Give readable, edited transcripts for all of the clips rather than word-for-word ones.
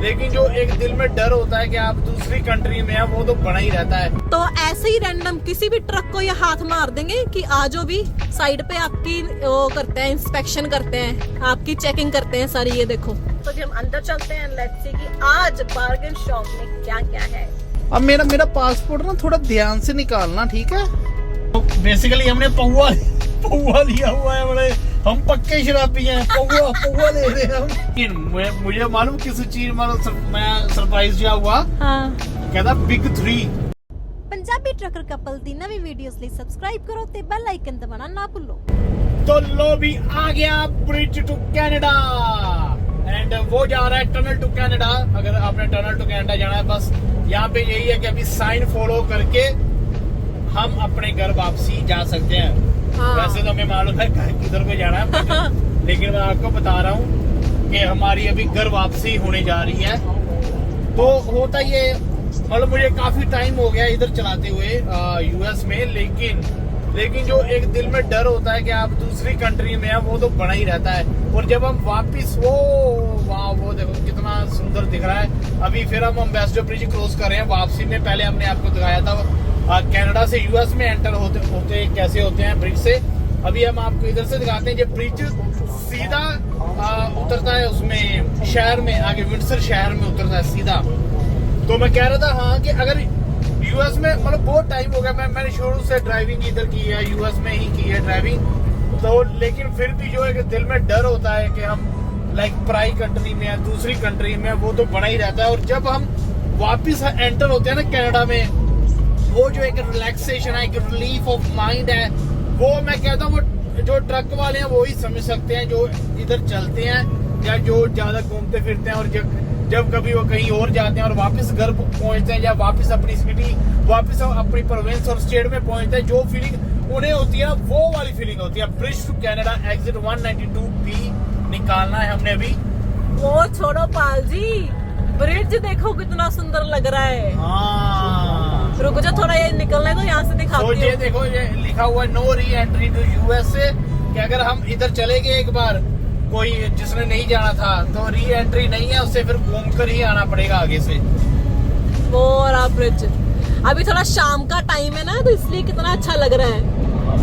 लेकिन जो एक दिल में डर होता है कि आप दूसरी कंट्री में हैं, वो तो बना ही रहता है। तो ऐसे ही रैंडम किसी भी ट्रक को ये हाथ मार देंगे कि आज भी साइड पे आपकी वो करते हैं, इंस्पेक्शन करते हैं, आपकी चेकिंग करते हैं सारी। ये देखो, तो जी हम अंदर चलते हैं, लेट्स सी कि आज बार्गेन शॉप में क्या क्या है। अब मेरा पासपोर्ट ना थोड़ा ध्यान से निकालना, ठीक है? तो बेसिकली हमने पौवा लिया हुआ है, बड़े हम पक्के शराबी हैं। पौवा ले रहे हैं हम। मुझे मालूम किसी चीज मैं सरप्राइज जो हुआ। हाँ, कहता बिग 3 पंजाबी ट्रकर कपल दी नवी वीडियोस ਲਈ सब्सक्राइब करो ते बेल आइकन दबाना ना भूलो। तो लो भी आ गया ब्रिज टू कनाडा एंड वो जा रहा है टनल टू कनाडा। अगर आपने टनल टू कनाडा जाना है, बस यहाँ पे यही है कि अभी साइन फॉलो करके हम अपने घर वापसी जा सकते हैं। हाँ। वैसे तो हमें मालूम है किधर को जाना है, लेकिन मैं आपको बता रहा हूँ कि हमारी अभी घर वापसी होने जा रही है। तो होता ये, मतलब मुझे काफी टाइम हो गया इधर चलाते हुए यूएस में, लेकिन जो एक दिल में डर होता है कि आप दूसरी कंट्री में हैं, वो तो बना ही रहता है। और जब हम वापस वो देखो कितना सुंदर दिख रहा है। अभी फिर हम एम्बेसडर ब्रिज क्रॉस कर रहे हैं वापसी में। पहले हमने आपको दिखाया था कनाडा से यूएस में एंटर होते कैसे होते हैं ब्रिज से। अभी हम आपको इधर से दिखाते हैं। जब ब्रिज सीधा उतरता है उसमें शहर में, आगे विंडसर शहर में उतरता है सीधा। तो मैं कह रहा था हाँ कि अगर यूएस में, मतलब बहुत टाइम हो गया, मैंने शुरू से ड्राइविंग इधर की है, यूएस में ही की है ड्राइविंग। तो लेकिन फिर भी जो एक दिल में डर होता है कि हम लाइक पराई कंट्री में है, दूसरी कंट्री में, वो तो बना ही रहता है। और जब हम वापिस एंटर होते हैं ना कनाडा में, वो जो एक रिलैक्सेशन है, एक रिलीफ ऑफ माइंड है, वो मैं कहता हूँ वो जो ट्रक वाले हैं वो ही समझ सकते हैं, जो इधर चलते हैं या जो ज्यादा घूमते फिरते हैं। और जब कभी वो कहीं और जाते हैं और वापस घर पहुंचते हैं या वापस अपनी सिटी, वापस अपनी प्रोविंस और स्टेट में पहुंचते हैं, जो फीलिंग उन्हें होती है वो वाली फीलिंग होती है। Bridge to Canada exit 192B निकालना है हमने अभी। वो छोड़ो पाल जी, ब्रिज देखो कितना सुंदर लग रहा है। हाँ, रुको जो थोड़ा ये निकलना है तो यहाँ से दिखाती हूँ। ये देखो, ये लिखा हुआ है no re entry to USA, कि अगर हम इधर चले गए एक बार, कोई जिसने नहीं जाना था, तो री एंट्री नहीं है, उससे फिर घूम कर ही आना पड़ेगा आगे से। वो रहा ब्रिज। अभी थोड़ा शाम का टाइम है ना, तो इसलिए कितना अच्छा लग रहा है।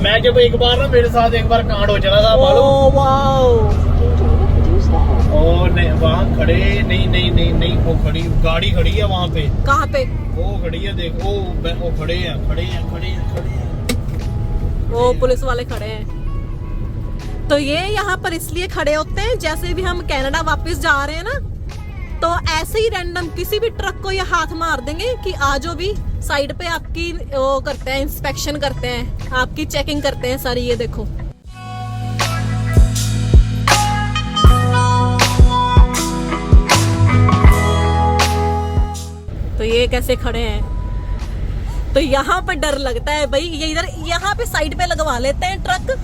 मैं जब एक बार ना मेरे साथ एक बार कांड हो चला था, मालूम? ओह वाओ, ओ नहीं, वहाँ खड़े नहीं, वो खड़ी गाड़ी खड़ी है वहाँ पे। कहाँ पे? वो खड़ी है, देखो वो खड़े हैं। वो पुलिस वाले खड़े हैं। तो ये यहाँ पर इसलिए खड़े होते हैं, जैसे भी हम कनाडा वापस जा रहे हैं ना, तो ऐसे ही रैंडम किसी भी ट्रक को ये हाथ मार देंगे कि आज भी साइड पे आपकी वो करते हैं, इंस्पेक्शन करते हैं, आपकी चेकिंग करते हैं सारी। ये देखो, तो ये कैसे खड़े हैं। तो यहाँ पे डर लगता है भाई, ये इधर यहाँ पे साइड पे लगवा लेते हैं ट्रक।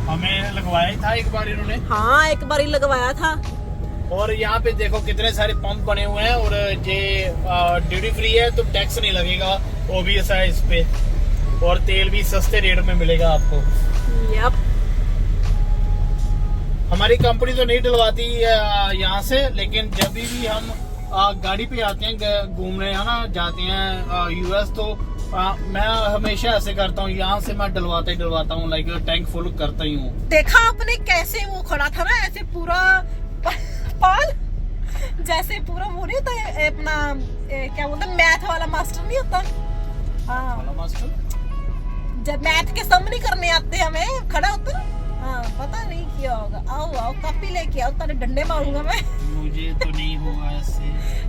हमें लगवाया ही था एक बार इन्होंने। हाँ, एक बार ही लगवाया था। और यहाँ पे देखो कितने सारे पंप बने हुए हैं, और ये ड्यूटी फ्री है तो टैक्स नहीं लगेगा, ओबीएस है इस पे, और तेल भी सस्ते रेट में मिलेगा आपको। यप। हमारी कंपनी तो नहीं डलवाती यहाँ से, लेकिन जब भी हम गाड़ी पे आते हैं घूमने, है ना, जाते हैं यूएस, तो मैं हमेशा ऐसे करता हूँ, यहाँ से मैं डलवाता हूँ, लाइक टैंक फुल करता ही हूँ। देखा आपने कैसे वो खड़ा था ना, ऐसे पूरा पाल, जैसे पूरा वो नहीं होता अपना क्या बोलते हैं, मैथ वाला मास्टर नहीं होता। हाँ, वाला मास्टर, जब मैथ के सम नहीं करने आते हमें, खड़ा होता। हाँ, पता नहीं किया होगा। आओ कॉपी लेके आओ, तारे डंडे मारूंगा मैं। मुझे तो नहीं हुआ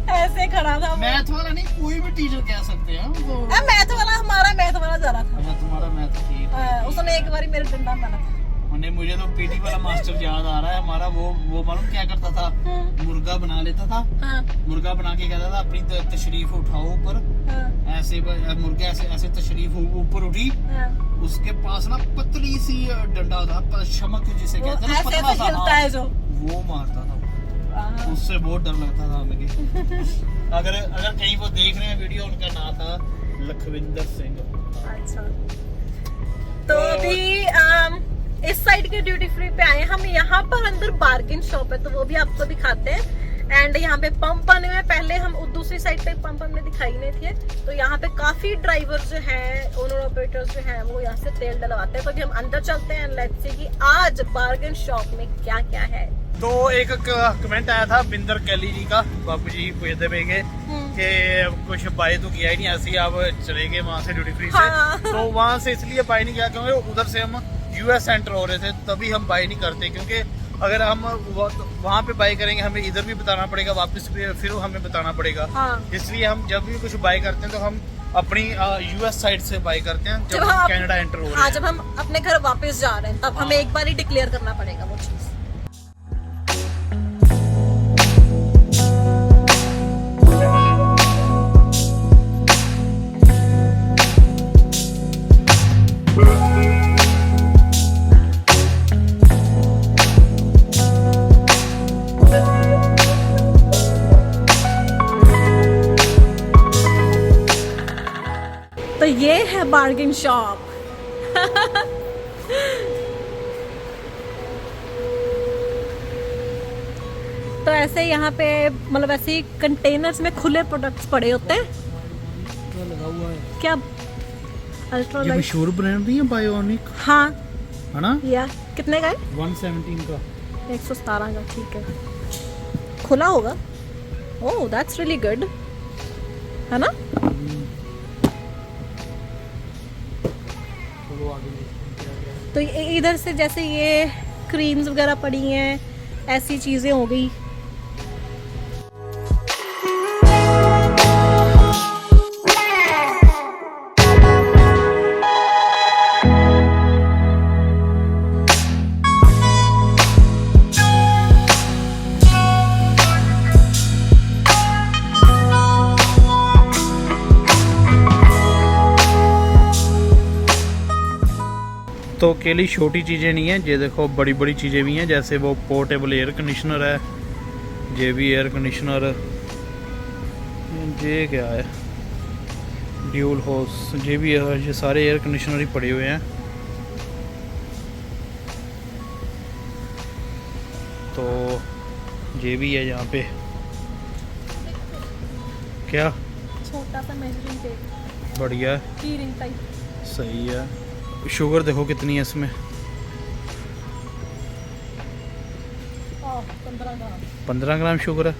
ऐसे खड़ा था। मैथ वाला नहीं, कोई भी टीचर कह सकते हैं तो। मैथ वाला, हमारा मैथ वाला जा रहा था। अच्छा, तुम्हारा मैथ ठीक। उसने एक बार मेरे डंडा मारा था। मुझे तो पीटी वाला मास्टर याद आ रहा है हमारा। वो मालूम क्या करता था? मुर्गा बना लेता था। हाँ। मुर्गा बना के कहता था अपनी तशरीफ उठाओ ऊपर। हाँ। ऐसे मुर्गा ऐसे तशरीफ ऊपर उठी। हाँ। उसके पास ना पतली सी डंडा था, शमक जिसे कहते हैं, पतला सा, खिलता है जो, वो मारता था। उससे बहुत डर लगता था हमें। अगर कहीं वो देख रहे हैं वीडियो, उनका नाम था लखविंदर सिंह। अच्छा, तो अभी इस साइड के ड्यूटी फ्री पे आए हम। यहाँ पर अंदर बार्गेन शॉप है, तो वो भी आपको दिखाते हैं। एंड यहाँ पे पंप बने हुए, पहले हम दूसरी साइड पे पंप हमने दिखाई नहीं थे, तो यहाँ पे काफी ड्राइवर जो हैं, ओनर ऑपरेटर्स जो हैं, वो यहाँ से तेल डलवाते हैं। तो अभी हम अंदर चलते हैं, लेट्स सी कि आज बार्गेन शॉप में क्या क्या है। तो एक कमेंट आया था बिंदर कैली जी का, बापू जी पूछते पे कि कुछ बाय तो किया ही नहीं, ऐसे ही आप चले गए वहाँ से ड्यूटी फ्री से। हाँ। तो वहाँ से इसलिए बाय नहीं किया क्योंकि उधर से हम यूएस एंटर हो रहे थे, तभी हम बाय नहीं करते, क्योंकि अगर हम वहाँ पे बाय करेंगे हमें इधर भी बताना पड़ेगा, वापस भी फिर हमें बताना पड़ेगा। हाँ। इसलिए हम जब भी कुछ बाय करते हैं तो हम अपनी यूएस साइड से बाय करते हैं, जब हम हम कनाडा एंटर हो रहे हाँ, हैं। जब हम अपने घर वापस जा रहे हैं तब हमें एक बार ही डिक्लेयर करना पड़ेगा वो चीज। तो ये है बार्गेन शॉप। तो ऐसे यहाँ पे मतलब ऐसे ही कंटेनर्स में खुले प्रोडक्ट्स पड़े होते हैं। लगा हुआ है क्या अल्ट्रा ये लाइट? मशहूर ब्रांड नहीं है बायोनिक, हाँ है ना? या कितने का है? 117 का 117 का, ठीक है। खुला होगा। ओह दैट्स रियली गुड, है ना? तो इधर से जैसे ये क्रीम्स वगैरह पड़ी हैं, ऐसी चीजें हो गई। तो केली छोटी चीज़ें नहीं है, ये देखो बड़ी बड़ी चीज़ें भी हैं, जैसे वो पोर्टेबल एयर कंडीशनर है, ये भी एयर कंडीशनर, ये क्या है ड्यूल होस, ये भी है, ये सारे एयर कंडीशनर ही पड़े हुए हैं। तो ये भी है यहाँ पे, क्या छोटा सा मेजरिंग टेप, बढ़िया है, की रिंग टाइप। सही है। शुगर देखो कितनी है इसमें, 15 ग्राम शुगर है।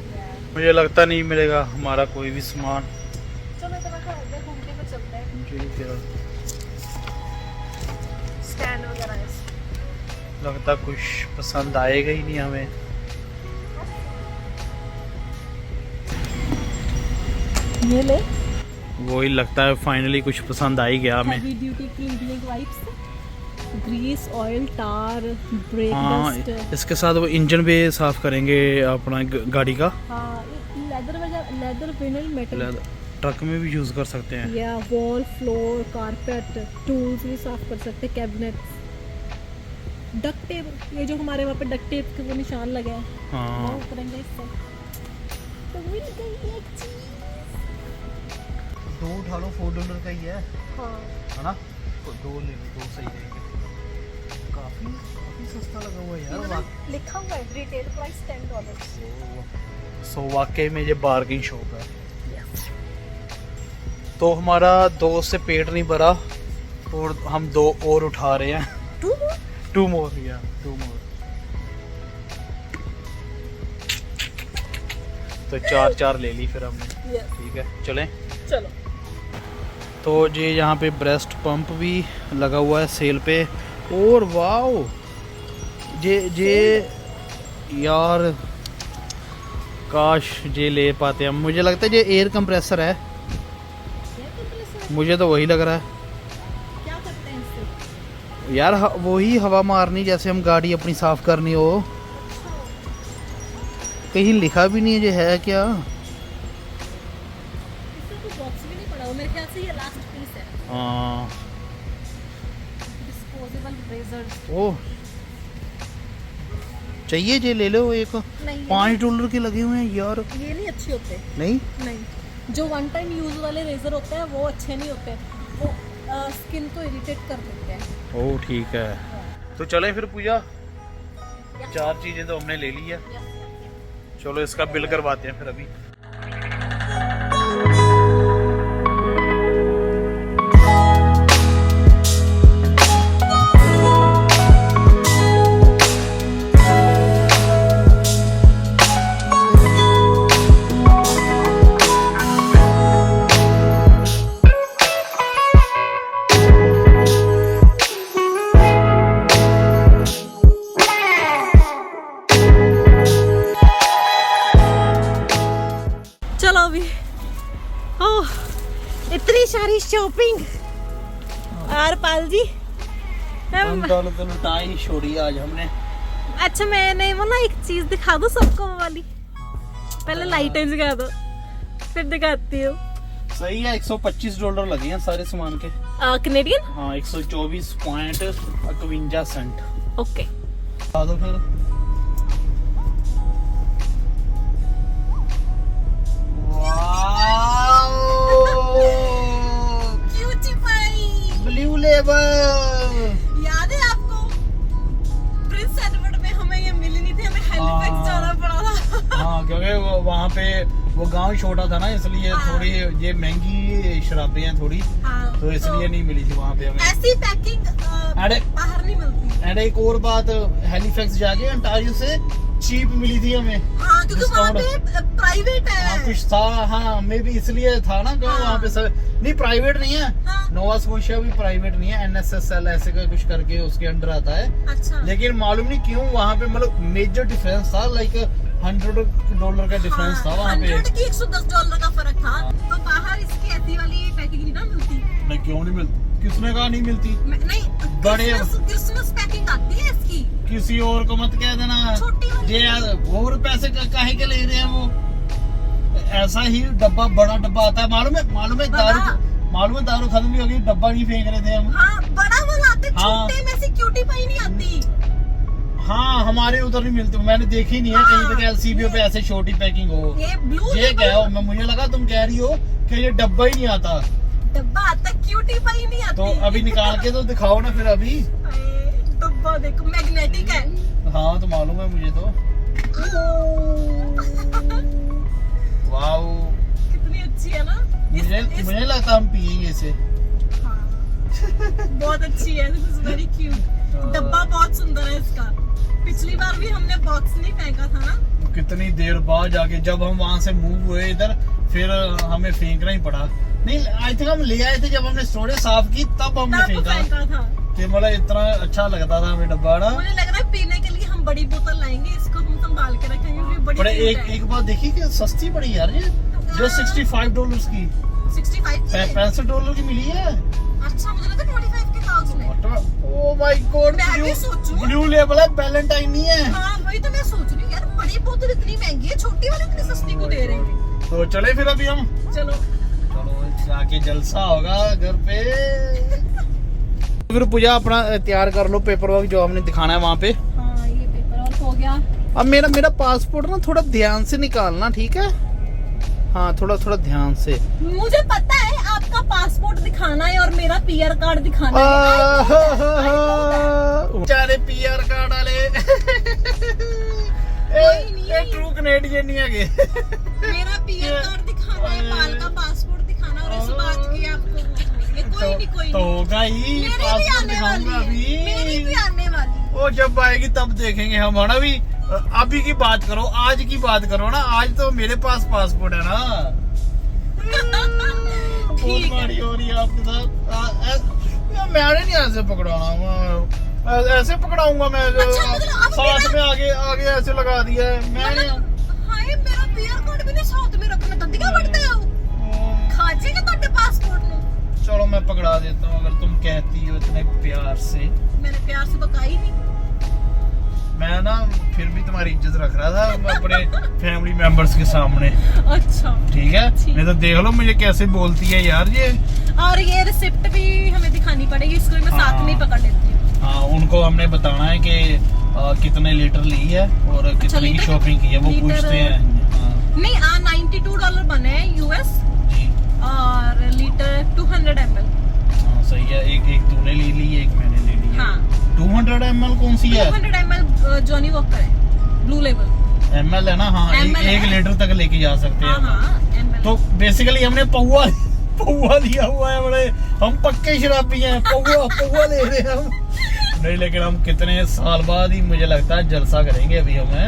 मुझे लगता नहीं मिलेगा हमारा कोई भी सामान। चलो इतना का आगे घूमने में चलते हैं। ठीक है, स्टैंड वगैरह है। लगता कुछ पसंद आएगा ही नहीं हमें। ये ले, वही लगता है फाइनली कुछ पसंद आ ही गया हमें। Heavy duty cleaning wipes, grease oil, tar, brake हाँ, डस्ट। इसके साथ वो इंजन भी साफ करेंगे अपना गाड़ी का। हाँ, लेदर वगैरह, लेदर, विनिल, मेटल, ट्रक में भी यूज कर सकते हैं। या वॉल, फ्लोर, कारपेट, टूल्स भी साफ कर सकते हैं, कैबिनेट्स, डक्ट टेप, ये जो हमारे वहाँ पे डक्ट टेप के वो निशान लगे हैं, हाँ, वो करेंगे इससे। तो मिल गई एक चीज। 2 उठा लो, $4 का ही है हाँ, है ना? तो 2 ले लो, 2 सही रहेंगे। काफी सस्ता लगा हुआ है यार। लिखा हुआ है रिटेल प्राइस $10। सो वाकई में ये बार्गेन शॉप है। तो हमारा 2 से पेट नहीं भरा और हम 2 और उठा रहे हैं। 2 मोर या 2 मोर, तो 4 ले ली फिर हमने। ठीक है, चलें। चलो। तो ये यहाँ पे ब्रेस्ट पंप भी लगा हुआ है सेल पे। और वाओ, ये यार काश ये ले पाते हम। मुझे लगता है ये एयर कंप्रेसर है, मुझे तो वही लग रहा है क्या करते हैं इससे? यार। वही हवा मारनी जैसे हम गाड़ी अपनी साफ करनी हो। कहीं लिखा भी नहीं है ये है क्या। मेरे ख्याल से ये लास्ट पीस है। हाँ, डिस्पोजेबल रेजर। ओह चाहिए ये ले लो एक। नहीं, $5 के लगे हुए हैं यार। ये नहीं अच्छे होते। नहीं, जो वन टाइम यूज वाले रेजर होते हैं वो अच्छे नहीं होते, वो स्किन को इरिटेट कर देते हैं। ओह ठीक है, तो चले फिर पूजा। 4 चीजें तो हमने ले ली है। चलो इसका बिल करवाते हैं फिर अभी। चलो अभी ओह इतनी सारी शॉपिंग। और पाल जी तो लुटा ही छोड़ी आज हमने। अच्छा मैंने बोला एक चीज दिखा दो सबको वो वाली, पहले लाइटें जगा दो फिर दिखाती हूँ। सही है, $125 लगे हैं सारे सामान के। कनेडियन। हाँ 124.51 ओके आ दो फिर। क्यूटी पाई ब्लू लेबल याद है आपको? प्रिंस एडवर्ड में हमें ये मिली नहीं थी, हमें हैलिफैक्स जाना पड़ा था। हाँ क्योंकि वो वहाँ पे वो गांव छोटा था ना, इसलिए हाँ। थोड़ी ये महंगी शराबें हैं थोड़ी, हाँ, तो इसलिए नहीं मिली थी वहाँ पे हमें। ऐसी पैकिंग अरे बाहर नहीं मिलती। एंड एक और बात, हैलिफैक्स जाके अंटारियो से चीप मिली थी हमें। हाँ क्योंकि वहाँ Discount। पे प्राइवेट है। हाँ कुछ था, हाँ मे भी इसलिए था ना हाँ। वहाँ पे सब नहीं प्राइवेट नहीं है। हाँ। नोवा स्कोशिया भी प्राइवेट नहीं है, NSSL ऐसे का कुछ करके उसके अंडर आता है। अच्छा लेकिन मालूम नहीं क्यों वहाँ पे मतलब मेजर डिफरेंस था, लाइक $100 का डिफरेंस था वहाँ पे। 100 की $110 का फर्क था। तो बाहर इसकी ऐसी वाली पैकिंग नहीं ना मिलती। नहीं क्यों नहीं मिलती? किसने कहा नहीं मिलती? नहीं बड़े- क्रिसमस पैकिंग आती है इसकी किसी और को मत कह देना। छोटी वाली। ये यार और पैसे काहे के ले रहे हैं वो? ऐसा ही डब्बा, बड़ा डब्बा आता है, मालूम है दारू खत्म भी होगी, डब्बा नहीं फेंक रहे थे हम। हाँ बड़ा वाला आते, हाँ। छोटे में से क्यूटी पाई नहीं आती। हाँ हमारे उधर नहीं मिलती, मैंने देखी नहीं है कहीं पे LCBO पे ऐसे छोटी पैकिंग हो। ये ब्लू ये क्या हो, मुझे लगा तुम कह रही हो कि ये डब्बा ही नहीं आता। डब्बा आता, क्यूटी पाई नहीं आती। तो अभी निकाल के तो दिखाओ ना फिर अभी। डब्बा देखो मैग्नेटिक है। हाँ तो मालूम है मुझे तो। वाओ कितनी अच्छी है ना। मुझे लगता हम पियेंगे इसे। बहुत अच्छी है, दिस इज वेरी क्यूट। डब्बा बहुत सुंदर है इसका। पिछली बार भी हमने बॉक्स नहीं फेंका था ना। कितनी देर बाद जाके जब हम वहाँ से मूव हुए इधर, फिर हमें फेंकना ही पड़ा। नहीं आई थिंक हम ले आए थे जब हमने स्टोरेज साफ की तब हमने तब फेंका था। कि मतलब इतना अच्छा लगता था हमें डब्बा ना। मुझे लग रहा है पीने के लिए हम बड़ी बोतल लाएंगे, इसको हम संभाल के रखेंगे क्योंकि बड़ी बड़े cute है। एक बात देखी कि सस्ती पड़ी यार ये, जो $65 की 65 की है। $65 की मिली है। अच्छा मुझे लगा 25 के था उसमें। ओ माय गॉड, मैं भी सोचूं। ब्लू लेबल है, वैलेंटाइन नहीं है। हाँ वही तो मैं सोच रही हूँ यार, बड़ी बोतल इतनी महंगी है, छोटी वाली इतनी सस्ती को दे रहे हैं। तो चले फिर अभी हम। चलो जाके जलसा होगा घर पे। फिर पूजा अपना तैयार कर लो पेपर वर्क जो हमने दिखाना है वहाँ पे। हाँ ये पेपर वर्क हो गया। अब मेरा पासपोर्ट ना थोड़ा ध्यान से निकालना, ठीक है? हाँ थोड़ा ध्यान से। मुझे पता है आपका पासपोर्ट दिखाना है और मेरा पीआर कार्ड दिखाना है। बेचारे पीआर कार्ड वाले ट्रू कनेडियन नहीं है। मेरा पीआर कार्ड दिखाना है, पाल का पासपोर्ट दिखाना और इस बात की आपको ये कोई तो नहीं। होगा ही, मेरी भी पासपोर्ट आने वाली दिखाऊंगा है, मेरी भी आने वाली। वो जब आएगी तब देखेंगे हम, है ना? अभी की बात करो, आज की बात करो ना। आज तो मेरे पास पासपोर्ट है ना। बहुत ठीक है। मारी हो रही है आपके साथ। मैंने नहीं ऐसे पकड़ाना, ऐसे पकड़ाऊंगा मैं। अच्छा, मतलब अब साथ में आगे ऐसे लगा दिया है मैंने। हाय मेरा पीआर कार्ड भी नहीं साथ में रखना, दंदिया बढ़ते हो खा जाएगा ਤੁਹਾਡੇ पासपोर्ट ਨੂੰ। चलो मैं पकड़ा देता हूँ अगर तुम कहती हो इतने प्यार से। मैंने प्यार से तो कहा ही नहीं। मैं ना फिर भी तुम्हारी इज्जत रख रहा था अपने फैमिली मेंबर्स के सामने। अच्छा ठीक है, नहीं तो देख लो मुझे कैसे बोलती है यार ये। और ये रिसिप्ट भी हमें दिखानी पड़ेगी, इसको मैं साथ में ही पकड़ लेती हूँ। हाँ उनको हमने बताना है कि कितने लीटर ली है और कितने की शॉपिंग की है, वो पूछते हैं। नहीं $92 बने हैं यूएस जी और लीटर 200 ml। हाँ सही है, एक तूने ले ली एक मैंने ले ली। हाँ 200 ml कौन सी है? 200 ml जॉनी वॉकर है, ब्लू लेबल। ML है ना, हाँ, ML एक है। लीटर तक लेके जा सकते हैं। हाँ ML तो बेसिकली हमने पौवा लिया हुआ है, बड़े हम पक्के शराबी हैं, पौवा ले रहे हैं हम। नहीं, लेकिन हम कितने साल बाद ही मुझे लगता है जलसा करेंगे अभी हमें।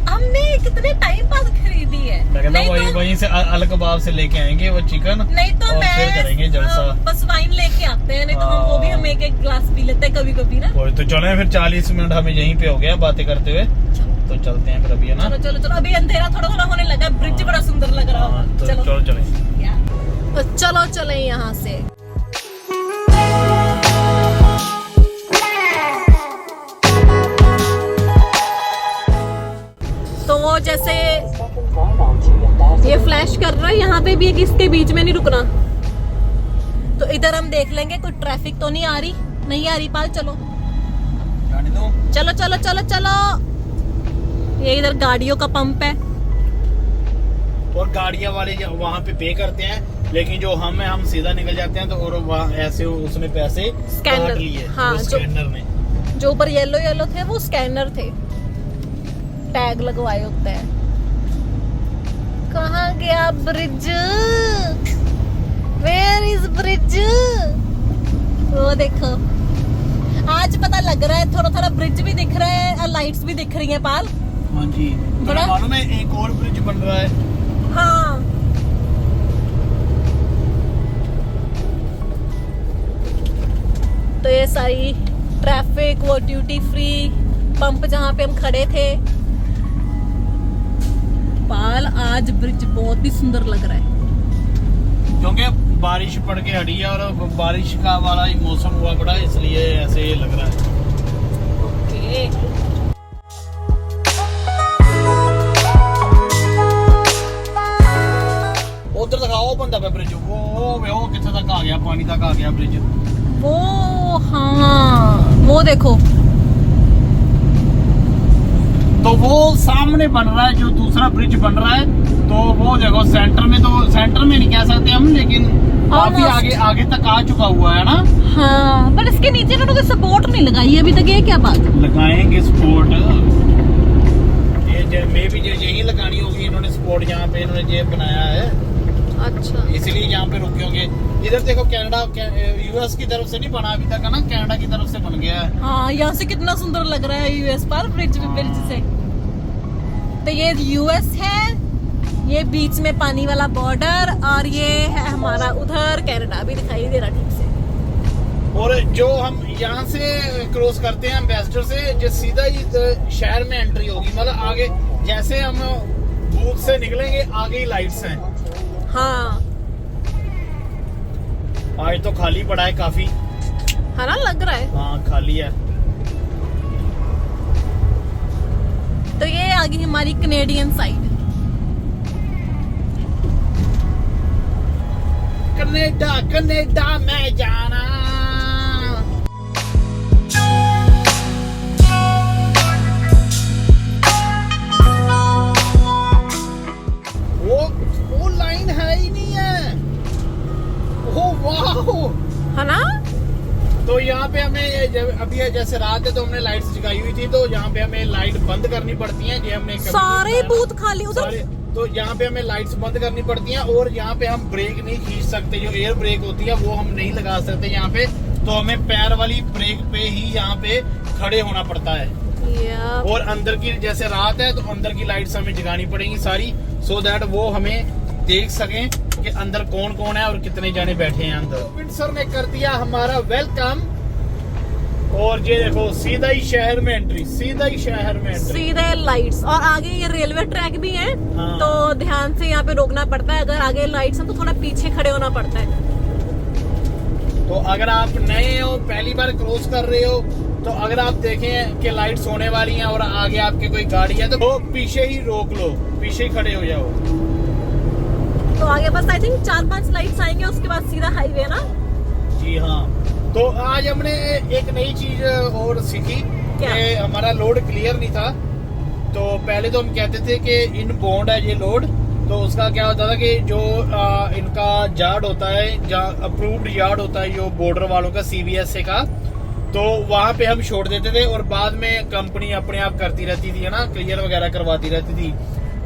हमने कितने टाइम बाद खरीदी है। मैं कहता हूँ नहीं तो- वहीं से अल कबाब से लेके आएंगे वो चिकन, नहीं तो और फिर करेंगे जलसा। बस वाइन लेके आते हैं, नहीं तो हम वो भी हम एक ग्लास पी लेते हैं कभी कभी ना। तो चले फिर 40 मिनट हमें यहीं पे हो गया बातें करते हुए, तो चलते हैं फिर अभी, है ना। चलो चलो चलो, अभी अंधेरा थोड़ा थोड़ा होने लगा, ब्रिज बड़ा सुंदर लग रहा हाँ, है। तो चलो चलो चले। तो चलो चले यहाँ से। तो वो जैसे ये फ्लैश कर रहा है, यहाँ पे भी एक इसके बीच में नहीं रुकना। तो इधर हम देख लेंगे कोई ट्रैफिक तो नहीं आ रही, नहीं आ रही पाल। चलो जाने दो। चलो चलो चलो चलो। ये इधर गाड़ियों का पंप है। और गाड़ियां वाले वहाँ पे पे करते हैं, लेकिन जो हम सीधा निकल जाते हैं, तो और वहाँ ऐसे उसने पैसे स्कैनर, काट लिए। हाँ, वो स्कैनर ने जो ऊपर येलो येलो थे वो स्कैनर थे, टैग लगवाए होते हैं। कहाँ गया ब्रिज? Where is bridge? वो देखो, आज पता लग रहा है, थोड़ा थोड़ा ब्रिज भी दिख रहा है और लाइट्स भी दिख रही हैं पाल। हाँ जी, बड़ा- मालूम है एक और ब्रिज बन रहा है। हाँ, तो ये सारी ट्रैफिक, वो ड्यूटी फ्री पंप जहाँ पे हम खड़े थे। पाल आज ब्रिज बहुत ही सुंदर लग रहा है, क्योंकि बारिश पड़ के हटी है और बारिश का वाला ही मौसम हुआ पड़ा है, इसलिए ऐसे लग रहा है। ओके। उधर दिखाओ बंदा पे ब्रिज, वो कितने तक आ गया, पानी तक आ गया ब्रिज। वो हाँ, वो देखो, तो वो सामने बन रहा है, जो दूसरा ब्रिज बन रहा है। तो वो देखो सेंटर में, तो सेंटर में नहीं कह सकते हम, लेकिन काफी Almost। आगे तक आ चुका हुआ है ना। हाँ, पर इसके नीचे ना कोई सपोर्ट नहीं लगाई अभी तक। ये क्या बात है? लगाएंगे स्पोर्ट, ये मे भी यही लगानी होगी इन्होंने स्पोर्ट, यहाँ पे इन्होंने ये बनाया है, अच्छा, इसीलिए यहाँ पे रुके होंगे। इधर देखो कनाडा, यूएस की तरफ से नहीं बना अभी तक, है ना, कनाडा की तरफ से बन गया है। हाँ, यहाँ से कितना सुंदर लग रहा है यूएस पर ब्रिज से। तो ये यूएस है, ये बीच में पानी वाला बॉर्डर, और ये है हमारा उधर कनाडा भी दिखाई दे रहा ठीक से। और जो हम यहाँ से क्रॉस करते हैं एम्बेसडर से, जो सीधा ही शहर में एंट्री होगी, मतलब आगे जैसे हम बूथ से निकलेंगे आगे ही लाइट्स हैं। हाँ, आज तो खाली पड़ा है काफी, है ना, लग रहा है। हाँ खाली है। तो ये आ गई हमारी कनेडियन साइड। कनेडा में जाना। वो लाइन है ही नहीं है। ओह वाह, है ना? तो यहाँ पे हमें अभी जैसे रात है तो हमने लाइट्स जगाई हुई थी, तो यहाँ पे हमें लाइट बंद करनी पड़ती है। ये हमने सारे बूथ खाली उधर। तो यहाँ पे हमें लाइट्स बंद करनी पड़ती हैं, और यहाँ पे हम ब्रेक नहीं खींच सकते, जो एयर ब्रेक होती है वो हम नहीं लगा सकते यहाँ पे। तो हमें पैर वाली ब्रेक पे ही यहाँ पे खड़े होना पड़ता है। और अंदर की जैसे रात है तो अंदर की लाइट्स हमें जगानी पड़ेंगी सारी, सो दैट वो हमें देख सकें कि अंदर कौन कौन है और कितने जाने बैठे हैं अंदर। विंडसर ने कर दिया हमारा वेलकम, और ये देखो सीधा ही शहर में एंट्री, सीधा ही शहर में एंट्री, सीधे लाइट्स। और आगे ये रेलवे ट्रैक भी है। हाँ। तो ध्यान से यहाँ पे रोकना पड़ता है, अगर आगे लाइट्स हैं तो थोड़ा पीछे खड़े होना पड़ता है। तो अगर आप नए हो, पहली बार क्रॉस कर रहे हो, तो अगर आप देखें कि लाइट्स होने वाली हैं और आगे आपके कोई गाड़ी है, तो पीछे ही रोक लो, पीछे ही खड़े हो जाओ। तो आगे बस आई थिंक 4-5 लाइट्स आएंगे, उसके बाद सीधा हाईवे है ना। जी हाँ। तो आज हमने एक नई चीज और सीखी कि हमारा लोड क्लियर नहीं था। तो पहले तो हम कहते थे कि इन बॉन्ड है ये लोड, तो उसका क्या होता था कि जो इनका यार्ड होता है, अप्रूव्ड यार्ड होता है जो बॉर्डर वालों का, CBSA का, तो वहां पे हम छोड़ देते थे और बाद में कंपनी अपने आप करती रहती थी, है ना, क्लियर वगैरह करवाती रहती थी।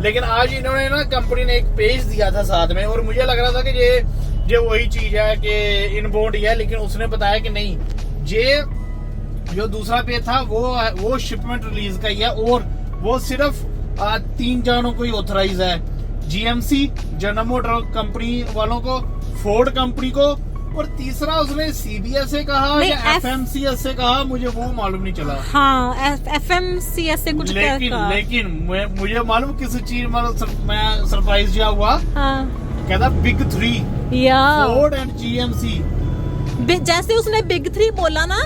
लेकिन आज इन्होंने ना कंपनी ने एक पेज दिया था साथ में, और मुझे लग रहा था कि ये वही चीज है कि इनबोर्ड ही है, लेकिन उसने बताया कि नहीं, ये जो दूसरा पेज था वो शिपमेंट रिलीज का ही है, और वो सिर्फ 3 जानों को ही ऑथराइज है, जीएमसी जनरल मोटर कंपनी वालों को, फोर्ड कंपनी को, और तीसरा उसने सीबीएस से कहा नहीं, या एफएमसीएस से कहा, मुझे वो मालूम नहीं चला। हाँ, एफएमसीएस से कुछ लेकिन मुझे मालूम किस चीज मैं सरप्राइज जा हुआ। हाँ, कहता बिग 3 या फोर्ड एंड जीएमसी। जैसे उसने बिग 3 बोला ना,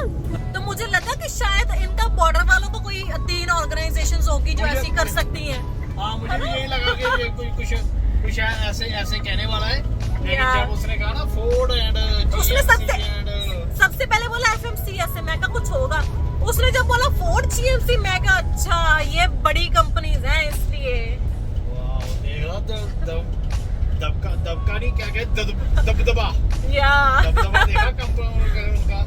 तो मुझे लगा कि शायद इनका बॉर्डर वालों को कोई 3 ऑर्गेनाइजेशंस होगी जो ऐसी कर सकती हैं। हाँ, मुझे भी यही लगा कि ये कुछ ऐसे कहने वाला है, लेकिन जब उसने कहा ना फोर्ड एंड उसने सबसे पहले बोला एफएमसीएस से, मैं कहा कुछ होगा। उसने जब बोला फोर्ड जीएमसी, मैं कहा अच्छा ये बड़ी कंपनीज हैं इसलिए। दबका नहीं, क्या कहते, दबदबा या देखा कंपनी उनका।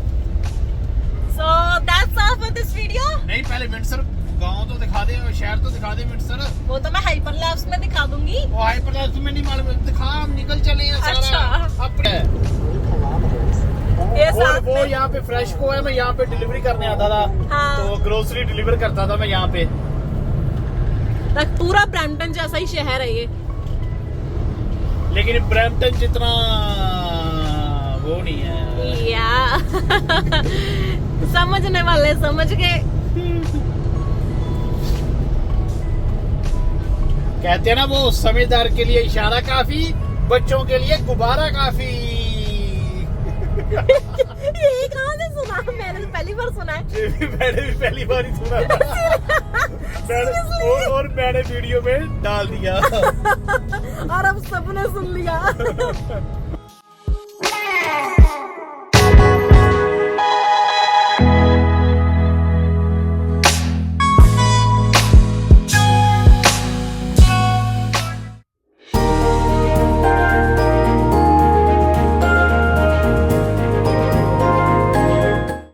So that's all for this video. नहीं, पहले विंडसर गांव तो दिखा दे, शहर तो दिखा दे विंडसर। वो तो मैं हाइपरलैप्स में दिखा दूंगी। वो हाइपरलैप्स में नहीं मालूम, दिखा, हम निकल चले हैं सारा। अच्छा। अपने ये साथ वो में यहाँ पे फ्रेश को है, मैं यहाँ पे डिलीवरी करने आता था। हाँ। तो ग्रोसरी डिलीवर करता था मैं यहाँ पे। तक पूरा ब्रैम्पटन जैसा ही शहर है ये। लेकिन ब्रैम्पटन जितना वो नहीं है। या समझने वाले समझ गए। कहते हैं ना वो, समझदार के लिए इशारा काफी, बच्चों के लिए गुब्बारा काफी। ये कहाँ से सुना? मैंने तो पहली बार सुना है। मैंने भी पहली बार ही सुना और मैंने वीडियो में डाल दिया और अब सबने सुन लिया।